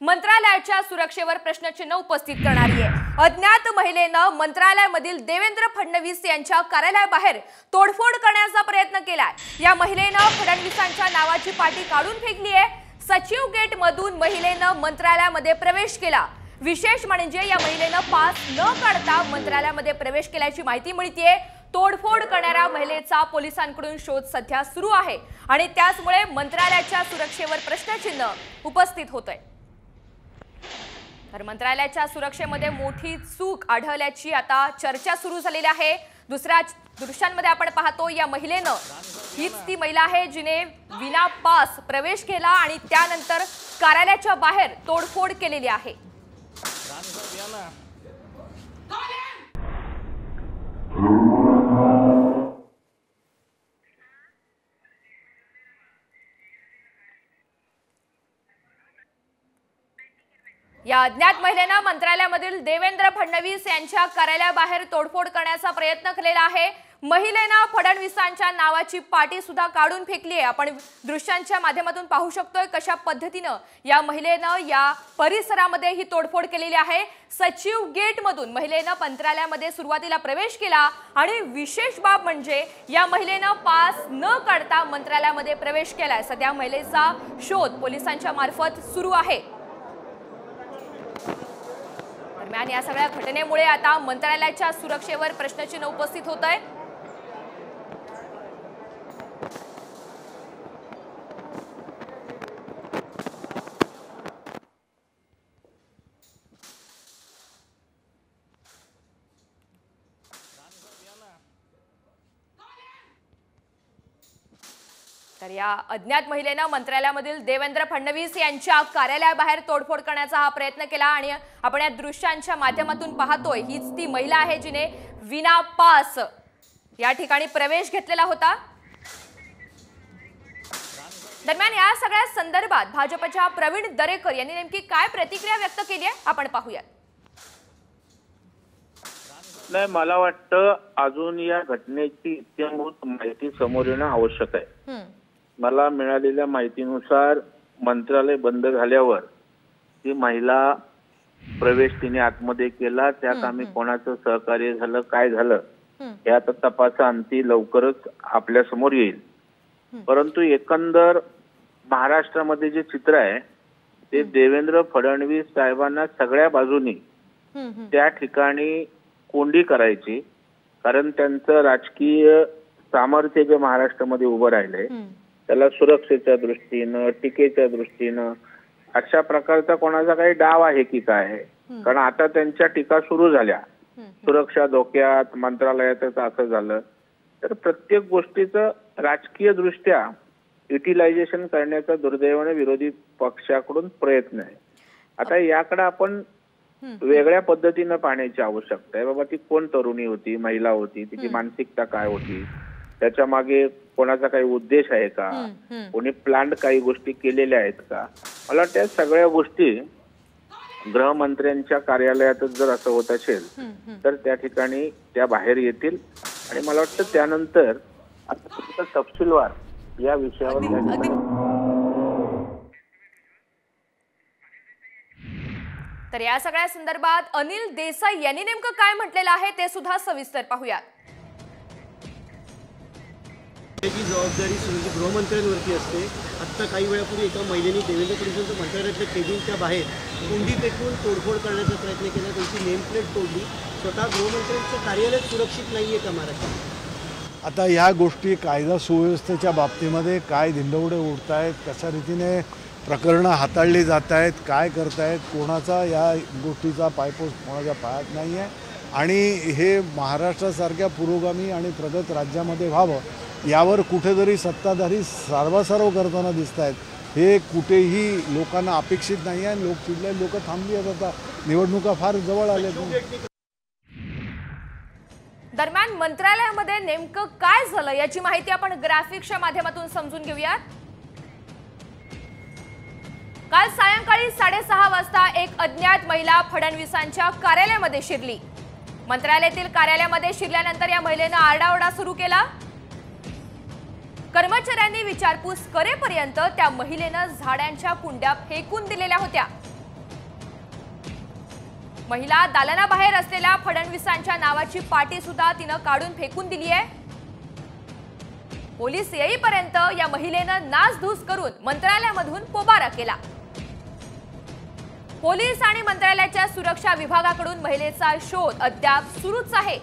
मंत्रालयाच्या सुरक्षेवर प्रश्नचिन्ह उपस्थित करणारी आहे। अज्ञात महिलेनं मंत्रालयामधील देवेंद्र फडणवीस यांच्या कार्यालयाबाहेर तोडफोड करण्याचा प्रयत्न केलाय। या महिलेनं फडणवीसांच्या नावाची पाटी काढून फेकली आहे। सचिव गेट मधून महिलेनं मंत्रालयामध्ये प्रवेश केला। विशेष म्हणजे या महिलेनं पास न काढता मंत्रालयामध्ये प्रवेश केल्याची माहिती मिळतेय। तोडफोड करणाऱ्या महिलेचा पोलिसांकडून शोध सध्या सुरू आहे आणि त्याचमुळे मंत्रालयाच्या सुरक्षेवर प्रश्नचिन्ह उपस्थित होतंय। तर मंत्रालयाच्या सुरक्षेमध्ये मोठी चूक आढळल्याची आता चर्चा सुरू झालेली आहे। दुसऱ्या दृश्यांमध्ये आपण पाहतो या महिलेनं हीच ती महिला आहे जिने विना पास प्रवेश केला आणि त्यानंतर कार्यालयाच्या बाहेर तोडफोड केलेली आहे। या अज्ञात महिलेनं मंत्रालयामधील देवेंद्र फडणवीस यांच्या कार्यालयाबाहेर तोडफोड करण्याचा प्रयत्न केलेला आहे। महिलेनं फडणवीसांच्या नावाची पाटी सुद्धा काढून फेकली आहे। आपण दृश्यांच्या माध्यमातून पाहू शकतोय कशा पद्धतीनं या महिलेनं या परिसरामध्ये ही तोडफोड केलेली आहे। सचिव गेट मधून महिलेनं मंत्रालयामध्ये सुरुवातीला प्रवेश केला आणि विशेष बाब म्हणजे या महिलेनं पास न काढता मंत्रालयामध्ये प्रवेश केलाय। सध्या महिलेचा शोध पोलिसांच्या मार्फत सुरू आहे। दरम्यान या सगळ्या घटनेमुळे आता मंत्रालयाच्या सुरक्षेवर प्रश्नचिन्ह उपस्थित होत आहे। तर या अज्ञात महिलेनं मंत्रालयामधील देवेंद्र फडणवीस यांच्या कार्यालयाबाहेर तोडफोड करण्याचा हा प्रयत्न केला आणि आपण या दृश्यांच्या माध्यमातून पाहतोय हीच ती महिला आहे जिने विना पास या ठिकाणी प्रवेश घेतलेला होता। दरम्यान या सगळ्या संदर्भात भाजपच्या प्रवीण दरेकर यांनी नेमकी काय प्रतिक्रिया व्यक्त केली आहे आपण पाहूया। नाही, मला वाटतं अजून या घटनेची इत्याभूत माहिती समोर येणं आवश्यक आहे। मला मिळालेल्या माहितीनुसार मंत्रालय बंद झाल्यावर ती महिला प्रवेश तिने आतमध्ये केला। त्यात आम्ही कोणाचं सहकार्य झालं काय झालं हे आता तपासाअंती लवकरच आपल्या समोर येईल। परंतु एकंदर महाराष्ट्रामध्ये जे चित्र आहे ते देवेंद्र फडणवीस साहेबांना सगळ्या बाजूनी त्या ठिकाणी कोंडी करायची, कारण त्यांचं राजकीय सामर्थ्य जे महाराष्ट्रामध्ये उभं राहिलंय त्याला सुरक्षेच्या दृष्टीनं टीकेच्या दृष्टीनं अशा प्रकारचा कोणाचा काही डाव आहे की काय? कारण आता त्यांच्या टीका सुरू झाल्या, सुरक्षा धोक्यात, मंत्रालयातच असं झालं, तर प्रत्येक गोष्टीचं राजकीय दृष्ट्या युटिलायझेशन करण्याचा दुर्दैवाने विरोधी पक्षाकडून प्रयत्न आहे। आता याकडे आपण वेगळ्या पद्धतीनं पाहण्याची आवश्यकता आहे। बाबा ती कोण तरुणी होती, महिला होती, तिची मानसिकता काय होती, त्याच्या मागे कोणाचा काही उद्देश आहे का, कोणी प्लॅन काही गोष्टी केलेल्या आहेत का? मला त्या सगळ्या गोष्टी गृहमंत्र्यांच्या कार्यालयातच जर असं होत असेल तर त्या ठिकाणी त्या बाहेर येतील आणि मला वाटतं त्यानंतर आता तपशीलवार या विषयावर तर या सगळ्या संदर्भात अनिल देसाई यांनी नेमकं काय म्हटलेलं आहे ते सुद्धा सविस्तर पाहूया। त्याची जबाबदारी गृहमंत्र्यांवरती असते। आता काही वेळापूर्वी एका महिलेने देवेंद्र फडणवीसांच्या मंत्रालयातल्या केबिनच्या बाहेर कुंडी पेटवून तोडफोड करण्याचा प्रयत्न केला, त्यांची नेमप्लेट तोडली। स्वतः गृहमंत्र्यांचं कार्यालय सुरक्षित नाहीये का महाराष्ट्रात? आता या गोष्टी कायदा सुव्यवस्थेच्या बाबतीमध्ये काय धिंडवडे उडत आहेत, कशा रीतीने प्रकरणं हाताळली जात आहेत, काय करतायत, कोणाचा या गोष्टीचा पायपोस कोणाच्या पायात नाही आहे आणि हे महाराष्ट्रासारख्या पुरोगामी आणि प्रगत राज्यामध्ये व्हावं यावर कुठेतरी सत्ताधारी सारवासारव करताना दिसत आहेत। हे कुठेही लोकांना अपेक्षित नाही आहे। लोक चिडले, लोक थांबली आहेत, आता निवडणुका फार जवळ आल्या। दरम्यान मंत्रालयामध्ये नेमकं काय झालं याची माहिती आपण ग्राफिक्सच्या माध्यमातून समजून घेऊयात। काल सायंकाळी 6:30 वाजता एक अज्ञात महिला फडणवीसांच्या कार्यालयामध्ये शिरली। मंत्रालयातील कार्यालयामध्ये शिरल्यानंतर या महिलेनं आरडाओरडा सुरू केला। कर्मचाऱ्यांनी विचारपूस करेपर्यंत त्या महिलेनं झाडांच्या कुंड्या फेकून दिलेल्या होत्या। महिला दालनाबाहेर असलेल्या फडणवीसांच्या नावाची पाटी सुद्धा तिनं काढून फेकून दिली आहे। पोलीस येईपर्यंत या महिलेनं नासधूस करून मंत्रालयामधून पोबारा केला। पोलीस आणि मंत्रालयाच्या सुरक्षा विभागाकडून महिलेचा शोध अद्याप सुरूच आहे।